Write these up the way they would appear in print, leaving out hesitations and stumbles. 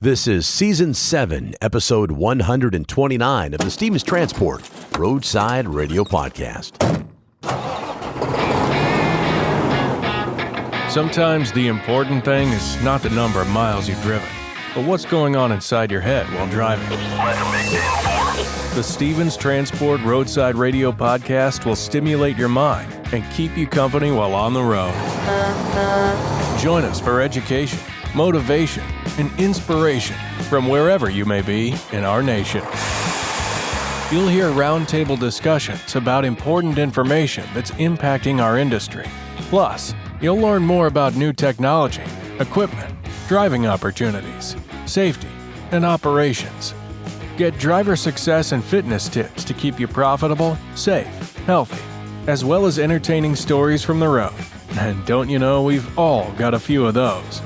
This is Season 7, Episode 129 of the Stevens Transport Roadside Radio Podcast. Sometimes the important thing is not the number of miles you've driven, but what's going on inside your head while driving. The Stevens Transport Roadside Radio Podcast will stimulate your mind and keep you company while on the road. Join us for education, motivation, and inspiration from wherever you may be in our nation. You'll hear roundtable discussions about important information that's impacting our industry. Plus, you'll learn more about new technology, equipment, driving opportunities, safety, and operations. Get driver success and fitness tips to keep you profitable, safe, healthy, as well as entertaining stories from the road. And don't you know, we've all got a few of those.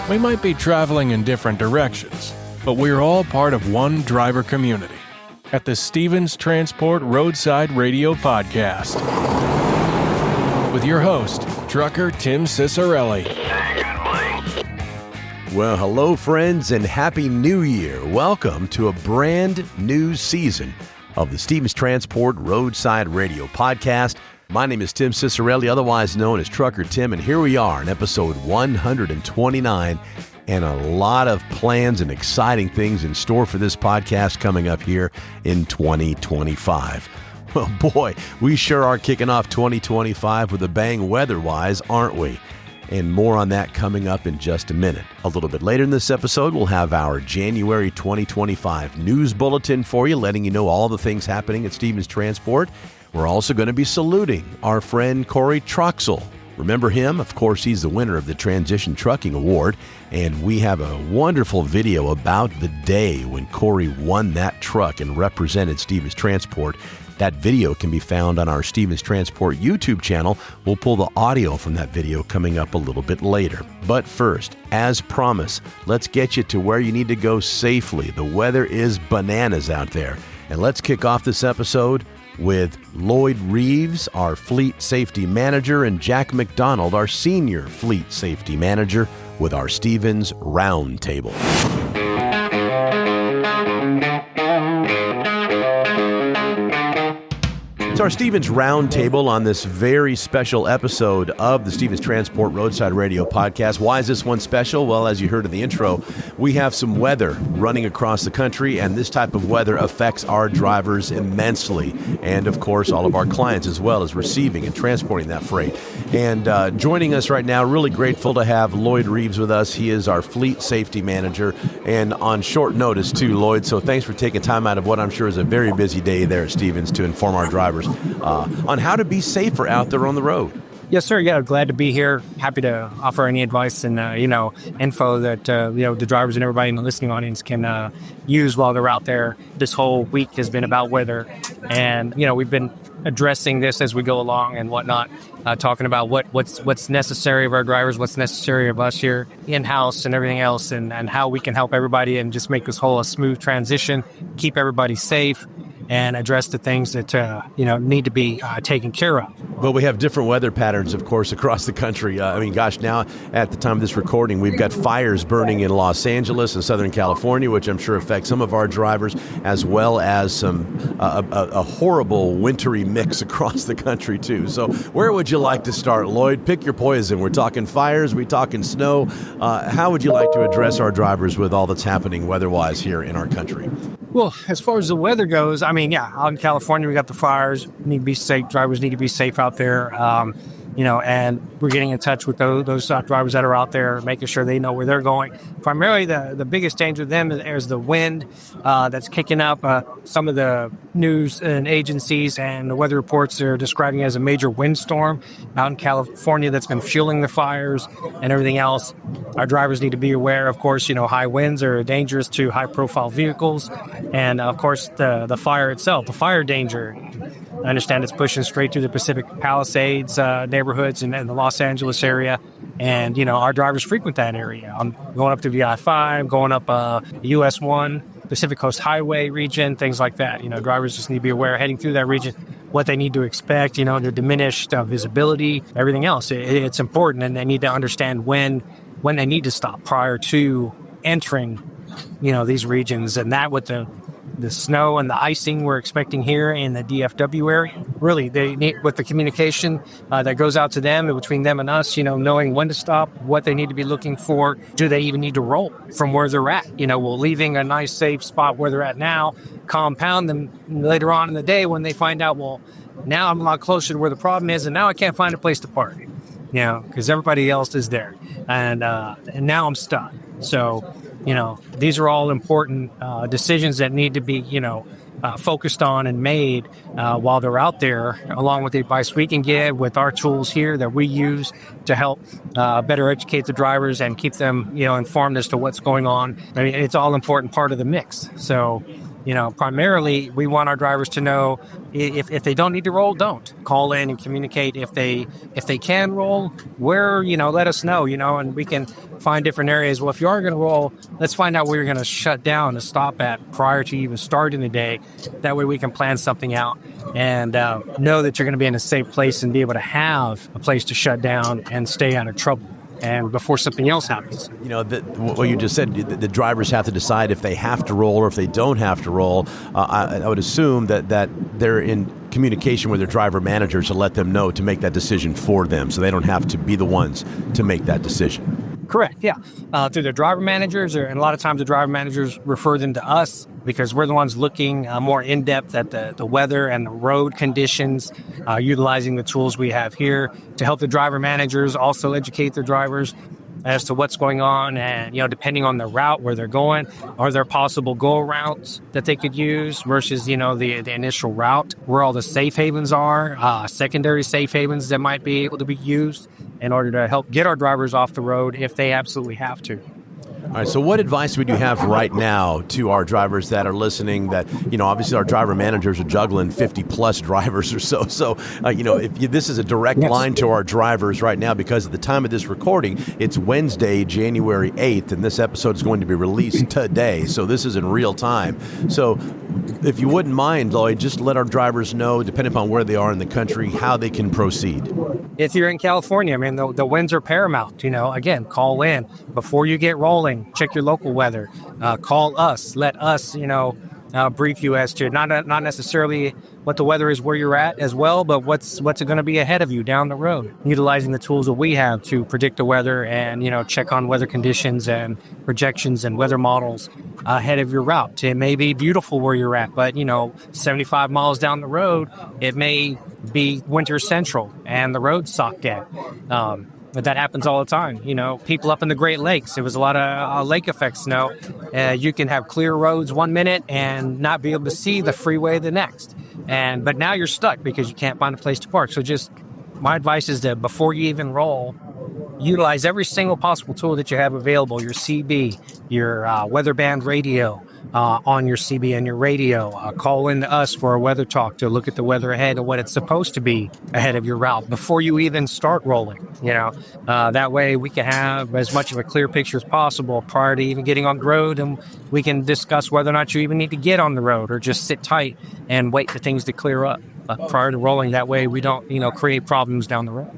We might be traveling in different directions, but we're all part of one driver community at the Stevens Transport Roadside Radio Podcast. With your host, trucker Tim Cicerelli. Well, hello, friends, and Happy New Year. Welcome to a brand new season of the Stevens Transport Roadside Radio Podcast. My name is Tim Cicerelli, otherwise known as Trucker Tim, and here we are in episode 129, and a lot of plans and exciting things in store for this podcast coming up here in 2025. Well, boy, we sure are kicking off 2025 with a bang weather-wise, aren't we? And more on that coming up in just a minute. A little bit later in this episode, we'll have our January 2025 news bulletin for you, letting you know all the things happening at Stevens Transport. We're also going to be saluting our friend Corey Troxel. Remember him? Of course, he's the winner of the Transition Trucking Award, and we have a wonderful video about the day when Corey won that truck and represented Stevens Transport. That video can be found on our Stevens Transport YouTube channel. We'll pull the audio from that video coming up a little bit later. But first, as promised, let's get you to where you need to go safely. The weather is bananas out there. And let's kick off this episode with Lloyd Reeves, our Fleet Safety Manager, and Jack McDonald, our Senior Fleet Safety Manager, with our Stevens Roundtable. It's our Stevens Roundtable on this very special episode of the Stevens Transport Roadside Radio Podcast. Why is this one special? Well, as you heard in the intro, we have some weather running across the country, and this type of weather affects our drivers immensely, and of course all of our clients as well as receiving and transporting that freight. And joining us right now, really grateful to have Lloyd Reeves with us. He is our Fleet Safety Manager, and on short notice too, Lloyd, so thanks for taking time out of what I'm sure is a very busy day there at Stevens to inform our drivers on how to be safer out there on the road. Yes, sir. Yeah, glad to be here. Happy to offer any advice and, info that, the drivers and everybody in the listening audience can use while they're out there. This whole week has been about weather. And, we've been addressing this as we go along and whatnot, talking about what's necessary of our drivers, what's necessary of us here in-house and everything else, and how we can help everybody and just make this whole a smooth transition, keep everybody safe, and address the things that, need to be taken care of. Well, we have different weather patterns, of course, across the country. Now at the time of this recording, we've got fires burning in Los Angeles and Southern California, which I'm sure affects some of our drivers, as well as a horrible wintry mix across the country, too. So where would you like to start, Lloyd? Pick your poison. We're talking fires, we're talking snow. How would you like to address our drivers with all that's happening weather-wise here in our country? Well, as far as the weather goes, out in California, we got the fires. Need to be safe. Drivers need to be safe out there. And we're getting in touch with those drivers that are out there, making sure they know where they're going. Primarily, the biggest danger to them is the wind that's kicking up. Some of the news and agencies and the weather reports are describing it as a major windstorm out in California that's been fueling the fires and everything else. Our drivers need to be aware, of course, high winds are dangerous to high-profile vehicles. And, of course, the fire itself, the fire danger. I understand it's pushing straight through the Pacific Palisades neighborhoods and the Los Angeles area. And, our drivers frequent that area. I'm going up to the I-5, going up US 1, Pacific Coast Highway region, things like that. Drivers just need to be aware heading through that region what they need to expect, the diminished visibility, everything else. It's important, and they need to understand when when they need to stop prior to entering, these regions. And that with the snow and the icing we're expecting here in the DFW area, really they need, with the communication that goes out to them and between them and us, knowing when to stop, what they need to be looking for. Do they even need to roll from where they're at? Will leaving a nice safe spot where they're at now compound them later on in the day when they find out, well, now I'm a lot closer to where the problem is, and now I can't find a place to park, because everybody else is there, and now I'm stuck. So, these are all important decisions that need to be, focused on and made while they're out there, along with the advice we can give with our tools here that we use to help better educate the drivers and keep them, informed as to what's going on. I mean, it's all important part of the mix. So, primarily we want our drivers to know if they don't need to roll, don't call in and communicate. If they can roll, where, let us know, and we can find different areas. Well, if you are going to roll, let's find out where you're going to shut down to stop at prior to even starting the day. That way we can plan something out and know that you're going to be in a safe place and be able to have a place to shut down and stay out of trouble. And before something else happens. What you just said, the drivers have to decide if they have to roll or if they don't have to roll. I would assume that they're in communication with their driver managers to let them know to make that decision for them, so they don't have to be the ones to make that decision. Correct, yeah. Through their driver managers, and a lot of times the driver managers refer them to us because we're the ones looking more in-depth at the weather and the road conditions, utilizing the tools we have here to help the driver managers also educate their drivers as to what's going on. And, depending on the route where they're going, are there possible go routes that they could use versus, the initial route, where all the safe havens are, secondary safe havens that might be able to be used in order to help get our drivers off the road if they absolutely have to. All right, so what advice would you have right now to our drivers that are listening that, obviously our driver managers are juggling 50 plus drivers or so. So, if this is a direct line to our drivers right now, because at the time of this recording, it's Wednesday, January 8th, and this episode is going to be released today. So this is in real time. So if you wouldn't mind, Lloyd, just let our drivers know, depending upon where they are in the country, how they can proceed. If you're in California, the winds are paramount. Again, call in before you get rolling. Check your local weather. Call us. Let us, brief you as to not necessarily what the weather is where you're at as well, but what's going to be ahead of you down the road. Utilizing the tools that we have to predict the weather and check on weather conditions and projections and weather models ahead of your route. It may be beautiful where you're at, but 75 miles down the road, it may be winter central and the road's socked in. But that happens all the time. People up in the Great Lakes, it was a lot of lake effect snow. You can have clear roads 1 minute and not be able to see the freeway the next. But now you're stuck because you can't find a place to park. So just my advice is that before you even roll, utilize every single possible tool that you have available, your CB, your weather band radio, on your CB and your radio. Call in to us for a weather talk to look at the weather ahead and what it's supposed to be ahead of your route before you even start rolling. That way we can have as much of a clear picture as possible prior to even getting on the road, and we can discuss whether or not you even need to get on the road or just sit tight and wait for things to clear up prior to rolling. That way we don't, create problems down the road.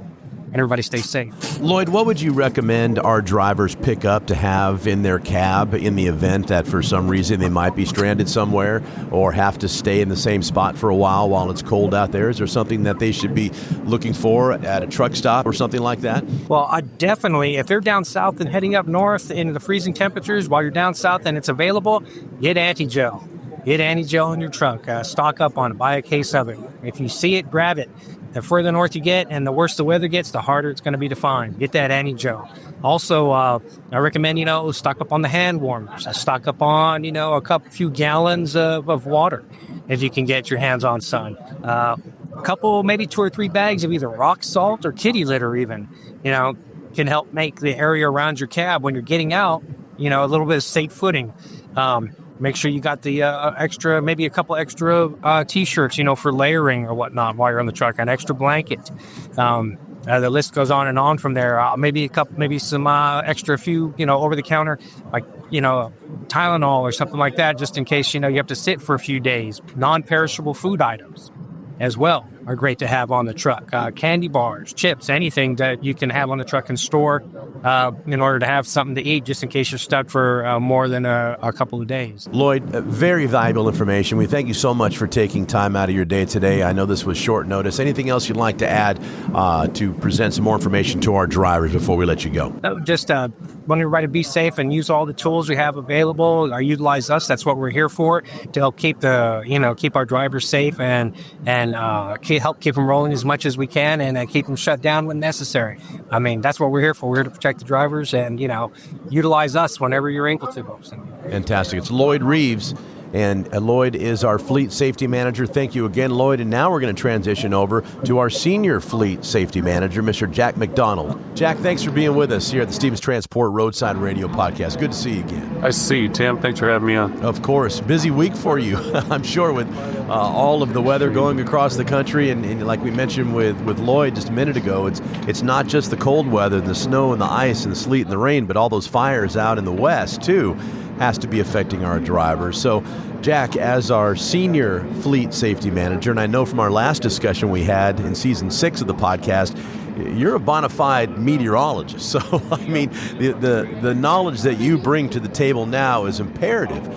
And everybody stays safe. Lloyd, what would you recommend our drivers pick up to have in their cab in the event that for some reason they might be stranded somewhere or have to stay in the same spot for a while it's cold out there? Is there something that they should be looking for at a truck stop or something like that? Well, I definitely, if they're down south and heading up north into the freezing temperatures while you're down south and it's available, get anti-gel. Get anti-gel in your trunk. Stock up on it. Buy a case of it. If you see it, grab it. The further north you get and the worse the weather gets, the harder it's going to be to find. Get that anti-gel. Also, I recommend, stock up on the hand warmers. Stock up on, few gallons of water if you can get your hands on some. A couple, maybe 2 or 3 bags of either rock salt or kitty litter even, can help make the area around your cab when you're getting out, a little bit of safe footing. Make sure you got the maybe a couple extra T-shirts, for layering or whatnot while you're on the truck. An extra blanket. The list goes on and on from there. Maybe some extra few, over the counter, like Tylenol or something like that, just in case you have to sit for a few days. Non-perishable food items as well. are great to have on the truck. Candy bars, chips, anything that you can have on the truck and store in order to have something to eat just in case you're stuck for more than a couple of days. Lloyd, very valuable information. We thank you so much for taking time out of your day today. I know this was short notice. Anything else you'd like to add to present some more information to our drivers before we let you go? Just want everybody to be safe and use all the tools we have available. Utilize us. That's what we're here for, to help keep keep our drivers safe and help keep them rolling as much as we can and keep them shut down when necessary. I mean, that's what we're here for. We're here to protect the drivers and, utilize us whenever you're able to. Fantastic. It's Lloyd Reeves, and Lloyd is our fleet safety manager. Thank you again, Lloyd. And now we're going to transition over to our senior fleet safety manager, Mr. Jack McDonald. Jack, thanks for being with us here at the Stevens Transport Roadside Radio Podcast. Good to see you again. Nice to see you, Tim. Thanks for having me on. Of course. Busy week for you, I'm sure, with all of the weather going across the country. And like we mentioned with Lloyd just a minute ago, it's not just the cold weather, the snow and the ice and the sleet and the rain, but all those fires out in the west, too, has to be affecting our drivers. So, Jack, as our senior fleet safety manager, and I know from our last discussion we had in season 6 of the podcast, you're a bona fide meteorologist. So, I mean, the knowledge that you bring to the table now is imperative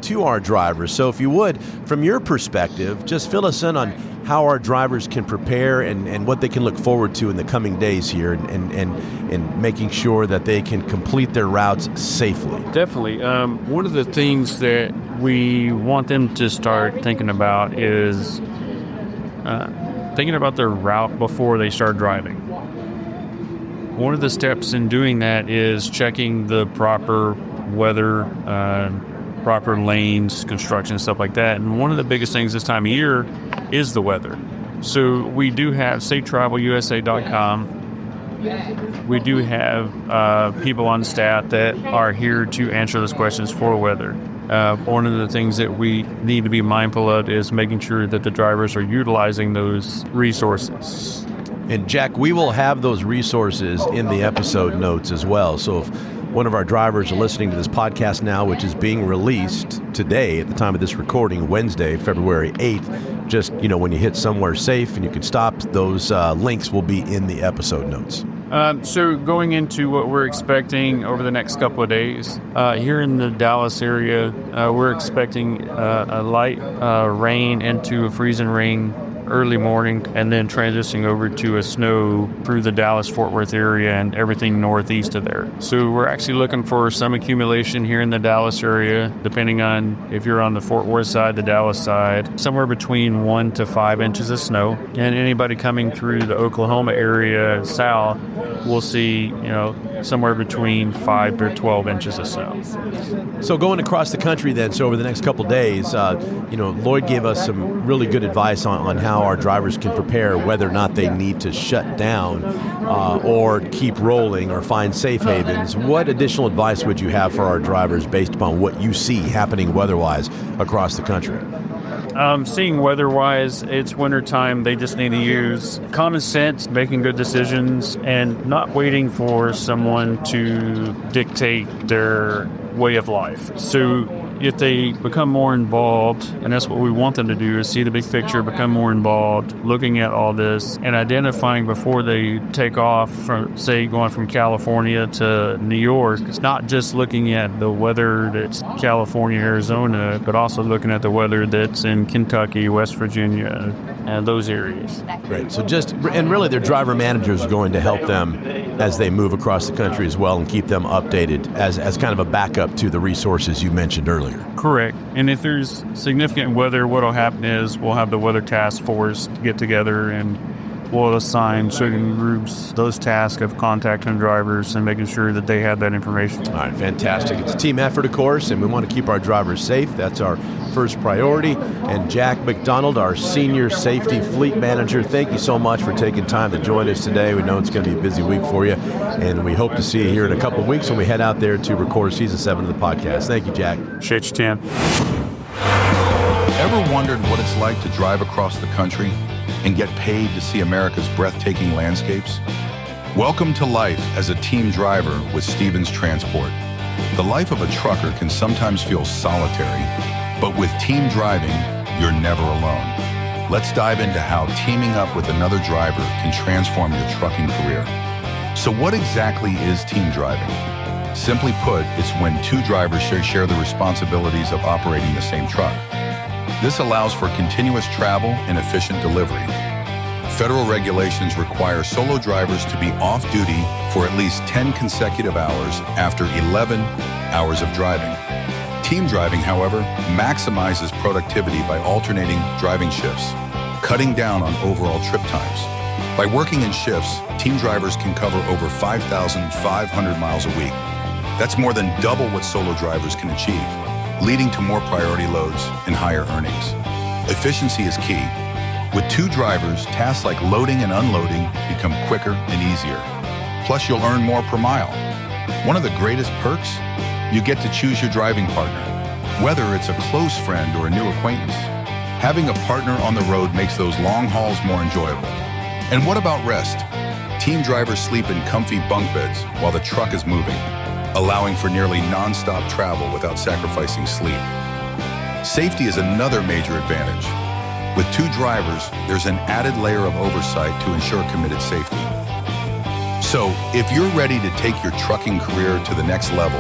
to our drivers. So if you would, from your perspective, just fill us in on how our drivers can prepare and what they can look forward to in the coming days here and making sure that they can complete their routes safely. Definitely. One of the things that we want them to start thinking about is thinking about their route before they start driving. One of the steps in doing that is checking the proper weather, proper lanes, construction, stuff like that. And one of the biggest things this time of year is the weather. So we do have safetravelusa.com. We do have people on staff that are here to answer those questions for weather. One of the things that we need to be mindful of is making sure that the drivers are utilizing those resources. And Jack, we will have those resources in the episode notes as well. So if one of our drivers are listening to this podcast now, which is being released today at the time of this recording, Wednesday, February 8th, just, when you hit somewhere safe and you can stop, those links will be in the episode notes. So going into what we're expecting over the next couple of days, here in the Dallas area, we're expecting a light rain into a freezing rain early morning, and then transitioning over to a snow through the Dallas-Fort Worth area and everything northeast of there. So we're actually looking for some accumulation here in the Dallas area, depending on if you're on the Fort Worth side, the Dallas side, somewhere between 1 to 5 inches of snow. And anybody coming through the Oklahoma area south will see, somewhere between 5 to 12 inches of snow. So going across the country then, so over the next couple of days, Lloyd gave us some really good advice on how our drivers can prepare, whether or not they need to shut down or keep rolling or find safe havens. What additional advice would you have for our drivers based upon what you see happening weather-wise across the country? Seeing weather-wise, it's wintertime. They just need to use common sense, making good decisions, and not waiting for someone to dictate their way of life. So if they become more involved, and that's what we want them to do, is see the big picture, become more involved, looking at all this, and identifying before they take off from, say, going from California to New York. It's not just looking at the weather that's California, Arizona, but also looking at the weather that's in Kentucky, West Virginia, and those areas. Great. So and really their driver managers are going to help them as they move across the country as well and keep them updated as kind of a backup to the resources you mentioned earlier. Correct. And if there's significant weather, what will happen is we'll have the weather task force get together and we'll assign certain groups those tasks of contacting drivers and making sure that they have that information. All right, fantastic. It's a team effort, of course, and we want to keep our drivers safe. That's our first priority. And Jack McDonald, our senior safety fleet manager, thank you so much for taking time to join us today. We know it's going to be a busy week for you, and we hope to see you here in a couple of weeks when we head out there to record season 7 of the podcast. Thank you, Jack. Appreciate you, Tim. Ever wondered what it's like to drive across the country and get paid to see America's breathtaking landscapes? Welcome to life as a team driver with Stevens Transport. The life of a trucker can sometimes feel solitary, but with team driving, you're never alone. let's dive into how teaming up with another driver can transform your trucking career. So what exactly is team driving? Simply put, it's when two drivers share the responsibilities of operating the same truck. This allows for continuous travel and efficient delivery. Federal regulations require solo drivers to be off duty for at least 10 consecutive hours after 11 hours of driving. Team driving, however, maximizes productivity by alternating driving shifts, cutting down on overall trip times. By working in shifts, team drivers can cover over 5,500 miles a week. That's more than double what solo drivers can achieve, leading to more priority loads and higher earnings. Efficiency is key. With two drivers, tasks like loading and unloading become quicker and easier. Plus, you'll earn more per mile. One of the greatest perks? You get to choose your driving partner, whether it's a close friend or a new acquaintance. Having a partner on the road makes those long hauls more enjoyable. And what about rest? Team drivers sleep in comfy bunk beds while the truck is moving, allowing for nearly non-stop travel without sacrificing sleep. Safety is another major advantage. With two drivers, there's an added layer of oversight to ensure committed safety. So, if you're ready to take your trucking career to the next level,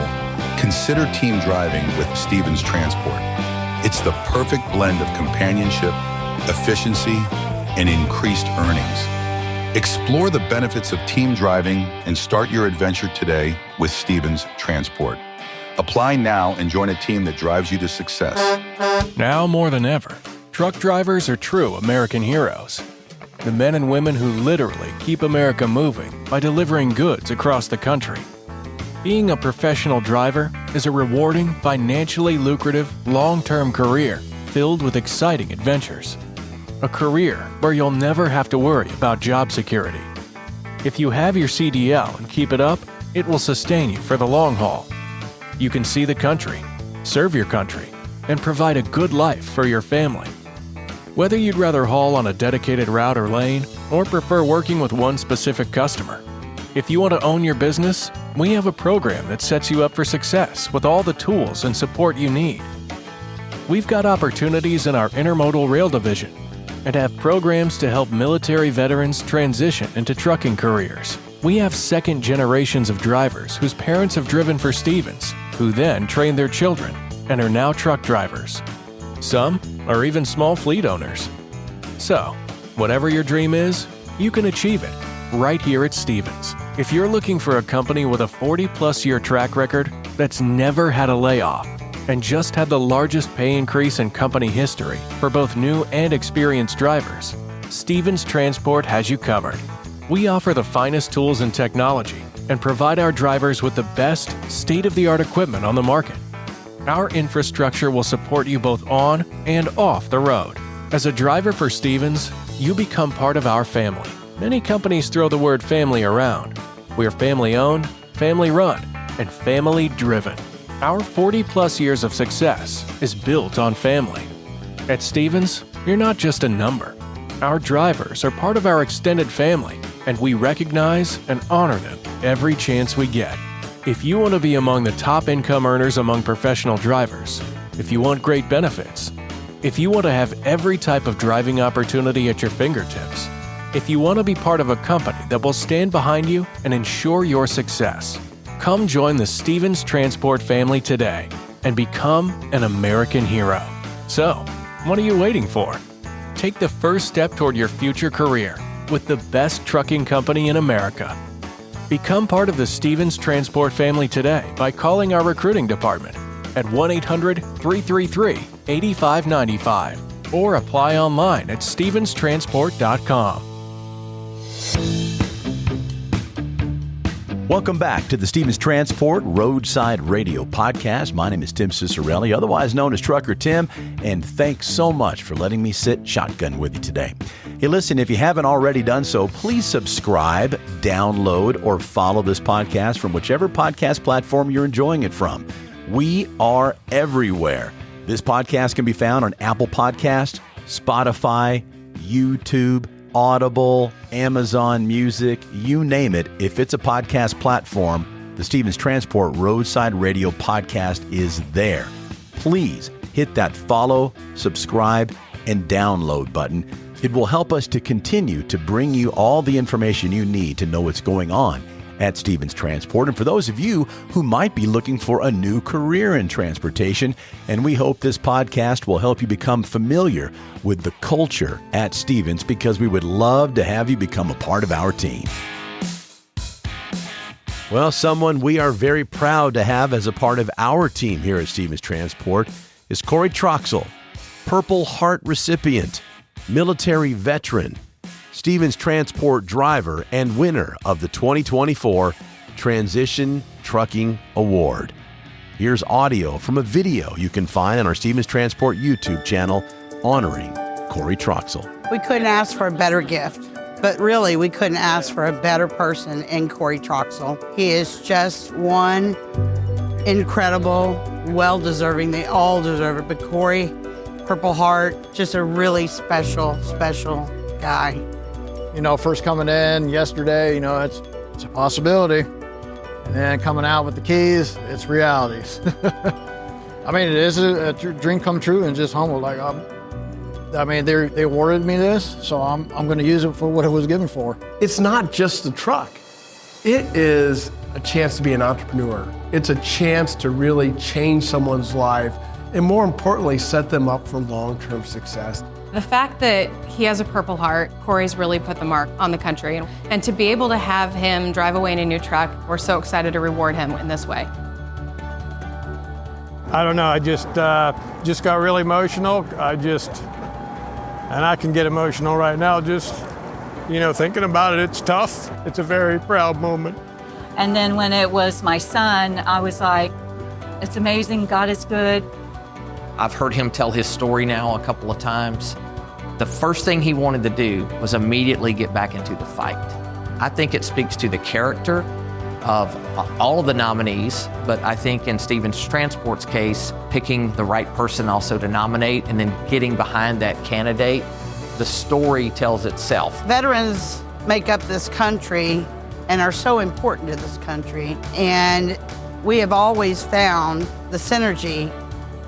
consider team driving with Stevens Transport. It's the perfect blend of companionship, efficiency, and increased earnings. Explore the benefits of team driving and start your adventure today with Stevens Transport. Apply now and join a team that drives you to success. Now more than ever, truck drivers are true American heroes. The men and women who literally keep America moving by delivering goods across the country. Being a professional driver is a rewarding, financially lucrative, long-term career filled with exciting adventures. A career where you'll never have to worry about job security. If you have your CDL and keep it up, it will sustain you for the long haul. You can see the country, serve your country, and provide a good life for your family. Whether you'd rather haul on a dedicated route or lane, or prefer working with one specific customer, if you want to own your business, we have a program that sets you up for success with all the tools and support you need. We've got opportunities in our intermodal rail division and have programs to help military veterans transition into trucking careers. We have second generations of drivers whose parents have driven for Stevens, who then trained their children and are now truck drivers. Some are even small fleet owners. So, whatever your dream is, you can achieve it right here at Stevens. If you're looking for a company with a 40-plus year track record that's never had a layoff and just had the largest pay increase in company history for both new and experienced drivers, Stevens Transport has you covered. We offer the finest tools and technology and provide our drivers with the best state-of-the-art equipment on the market. Our infrastructure will support you both on and off the road. As a driver for Stevens, you become part of our family. Many companies throw the word family around. We're family-owned, family-run, and family-driven. Our 40-plus years of success is built on family. At Stevens, you're not just a number. Our drivers are part of our extended family, and we recognize and honor them every chance we get. If you want to be among the top income earners among professional drivers, if you want great benefits, if you want to have every type of driving opportunity at your fingertips, if you want to be part of a company that will stand behind you and ensure your success, come join the Stevens Transport family today and become an American hero. So, what are you waiting for? Take the first step toward your future career with the best trucking company in America. Become part of the Stevens Transport family today by calling our recruiting department at 1-800-333-8595 or apply online at stevenstransport.com. Welcome back to the Stevens Transport Roadside Radio Podcast. My name is Tim Cicerelli, otherwise known as Trucker Tim, and thanks so much for letting me sit shotgun with you today. Hey, listen, if you haven't already done so, please subscribe, download, or follow this podcast from whichever podcast platform you're enjoying it from. We are everywhere. This podcast can be found on Apple Podcasts, Spotify, YouTube, Audible, Amazon Music, you name it. If it's a podcast platform, the Stevens Transport Roadside Radio Podcast is there. Please hit that follow, subscribe, and download button It will help us to continue to bring you all the information you need to know what's going on at Stevens Transport. And for those of you who might be looking for a new career in transportation, and we hope this podcast will help you become familiar with the culture at Stevens, because we would love to have you become a part of our team. Well, someone we are very proud to have as a part of our team here at Stevens Transport is Corey Troxel, Purple Heart recipient, military veteran, Stevens Transport driver, and winner of the 2024 Transition Trucking Award. Here's audio from a video you can find on our Stevens Transport YouTube channel honoring Corey Troxel. We couldn't ask for a better gift, but really we couldn't ask for a better person in Corey Troxel. He is just one incredible, well-deserving, they all deserve it, but Corey, Purple Heart, just a really special guy. You know, first coming in yesterday, you know, it's a possibility. And then coming out with the keys, it's reality. I mean, it is a dream come true and just humble. Like, they awarded me this, so I'm going to use it for what it was given for. It's not just the truck. It is a chance to be an entrepreneur. It's a chance to really change someone's life and, more importantly, set them up for long-term success. The fact that he has a Purple Heart, Corey's really put the mark on the country. And to be able to have him drive away in a new truck, we're so excited to reward him in this way. I don't know, I just got really emotional. And I can get emotional right now just, thinking about it. It's tough. It's a very proud moment. And then when it was my son, I was like, it's amazing, God is good. I've heard him tell his story now a couple of times. The first thing he wanted to do was immediately get back into the fight. I think it speaks to the character of all of the nominees, but I think in Stevens Transport's case, picking the right person also to nominate and then getting behind that candidate, the story tells itself. Veterans make up this country and are so important to this country, and we have always found the synergy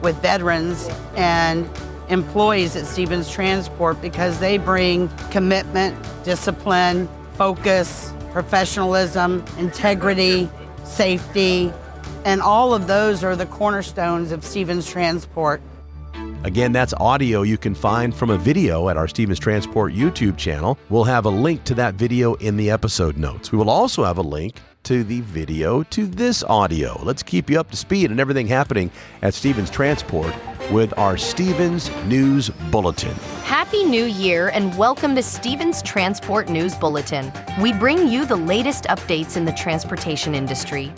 with veterans and employees at Stevens Transport because they bring commitment, discipline, focus, professionalism, integrity, safety, and all of those are the cornerstones of Stevens Transport. Again, that's audio you can find from a video at our Stevens Transport YouTube channel. We'll have a link to that video in the episode notes. We will also have a link to the video to this audio. Let's keep you up to speed on everything happening at Stevens Transport with our Stevens News Bulletin. Happy New Year and welcome to Stevens Transport News Bulletin. We bring you the latest updates in the transportation industry.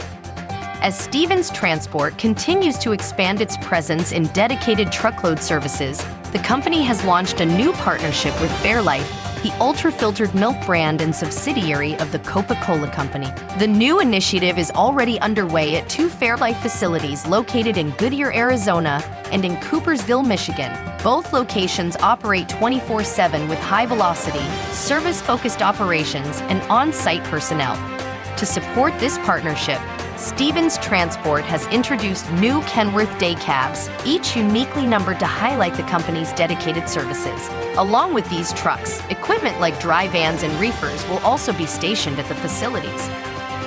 As Stevens Transport continues to expand its presence in dedicated truckload services, the company has launched a new partnership with Fairlife, the ultra-filtered milk brand and subsidiary of the Coca-Cola Company. The new initiative is already underway at 2 Fairlife facilities located in Goodyear, Arizona, and in Coopersville, Michigan. Both locations operate 24/7 with high-velocity, service-focused operations and on-site personnel. To support this partnership, Stevens Transport has introduced new Kenworth day cabs, each uniquely numbered to highlight the company's dedicated services. Along with these trucks, equipment like dry vans and reefers will also be stationed at the facilities.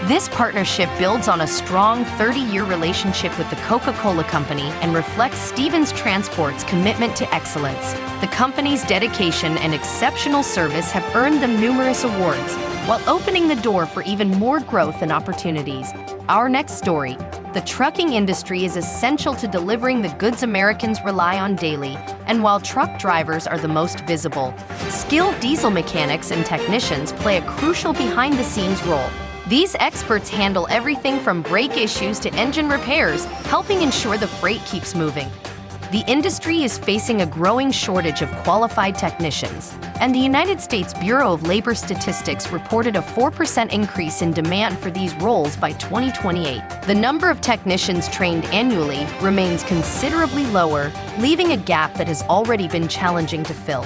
This partnership builds on a strong 30-year relationship with the Coca-Cola Company and reflects Stevens Transport's commitment to excellence. The company's dedication and exceptional service have earned them numerous awards, while opening the door for even more growth and opportunities. Our next story: the trucking industry is essential to delivering the goods Americans rely on daily, and while truck drivers are the most visible, skilled diesel mechanics and technicians play a crucial behind-the-scenes role. These experts handle everything from brake issues to engine repairs, helping ensure the freight keeps moving. The industry is facing a growing shortage of qualified technicians, and the United States Bureau of Labor Statistics reported a 4% increase in demand for these roles by 2028. The number of technicians trained annually remains considerably lower, leaving a gap that has already been challenging to fill.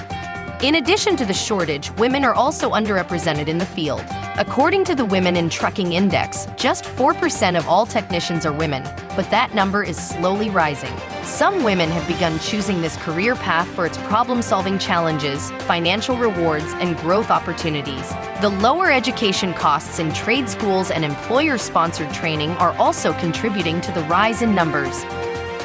In addition to the shortage, women are also underrepresented in the field. According to the Women in Trucking Index, just 4% of all technicians are women, but that number is slowly rising. Some women have begun choosing this career path for its problem-solving challenges, financial rewards, and growth opportunities. The lower education costs in trade schools and employer-sponsored training are also contributing to the rise in numbers.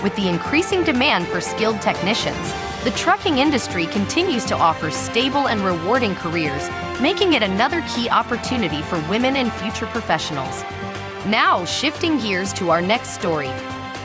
With the increasing demand for skilled technicians, the trucking industry continues to offer stable and rewarding careers, making it another key opportunity for women and future professionals. Now, shifting gears to our next story.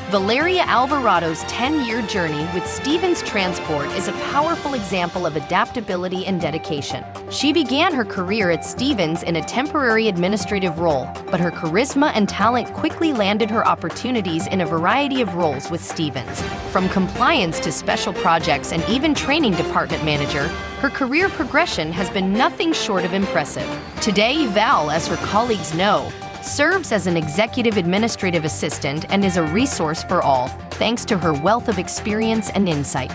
Valeria Alvarado's 10-year journey with Stevens Transport is a powerful example of adaptability and dedication. She began her career at Stevens in a temporary administrative role, but her charisma and talent quickly landed her opportunities in a variety of roles with Stevens. From compliance to special projects and even training department manager, her career progression has been nothing short of impressive. Today, Val, as her colleagues know, serves as an executive administrative assistant and is a resource for all, thanks to her wealth of experience and insight.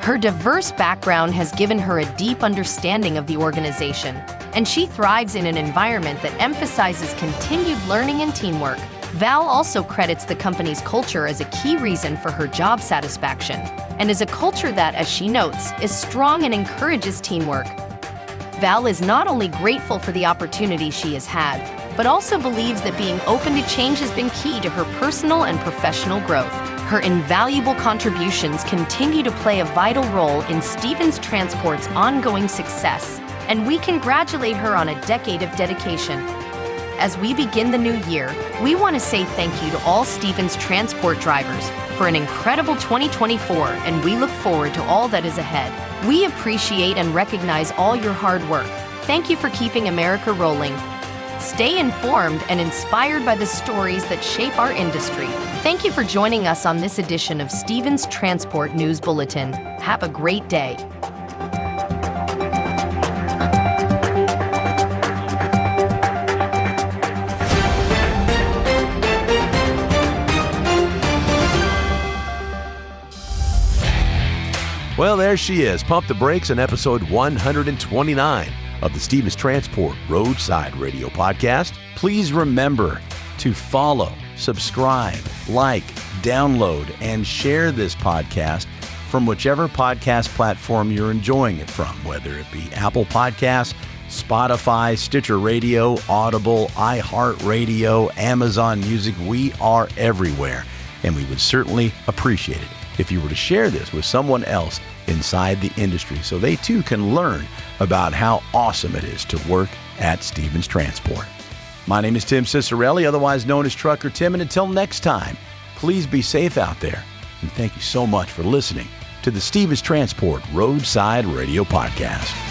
Her diverse background has given her a deep understanding of the organization, and she thrives in an environment that emphasizes continued learning and teamwork. Val also credits the company's culture as a key reason for her job satisfaction, and is a culture that, as she notes, is strong and encourages teamwork. Val is not only grateful for the opportunity she has had, but also believes that being open to change has been key to her personal and professional growth. Her invaluable contributions continue to play a vital role in Stevens Transport's ongoing success, and we congratulate her on a decade of dedication. As we begin the new year, we want to say thank you to all Stevens Transport drivers for an incredible 2024, and we look forward to all that is ahead. We appreciate and recognize all your hard work. Thank you for keeping America rolling. Stay informed and inspired by the stories that shape our industry. Thank you for joining us on this edition of Stevens Transport News Bulletin. Have a great day. Well, there she is. Pump the brakes on episode 129 of the Stevens Transport Roadside Radio Podcast. Please remember to follow, subscribe, like, download, and share this podcast from whichever podcast platform you're enjoying it from, whether it be Apple Podcasts, Spotify, Stitcher Radio, Audible, iHeartRadio, Amazon Music. We are everywhere, and we would certainly appreciate it if you were to share this with someone else inside the industry so they too can learn about how awesome it is to work at Stevens Transport. My name is Tim Cicerelli, otherwise known as Trucker Tim, and until next time, please be safe out there, and thank you so much for listening to the Stevens Transport Roadside Radio Podcast.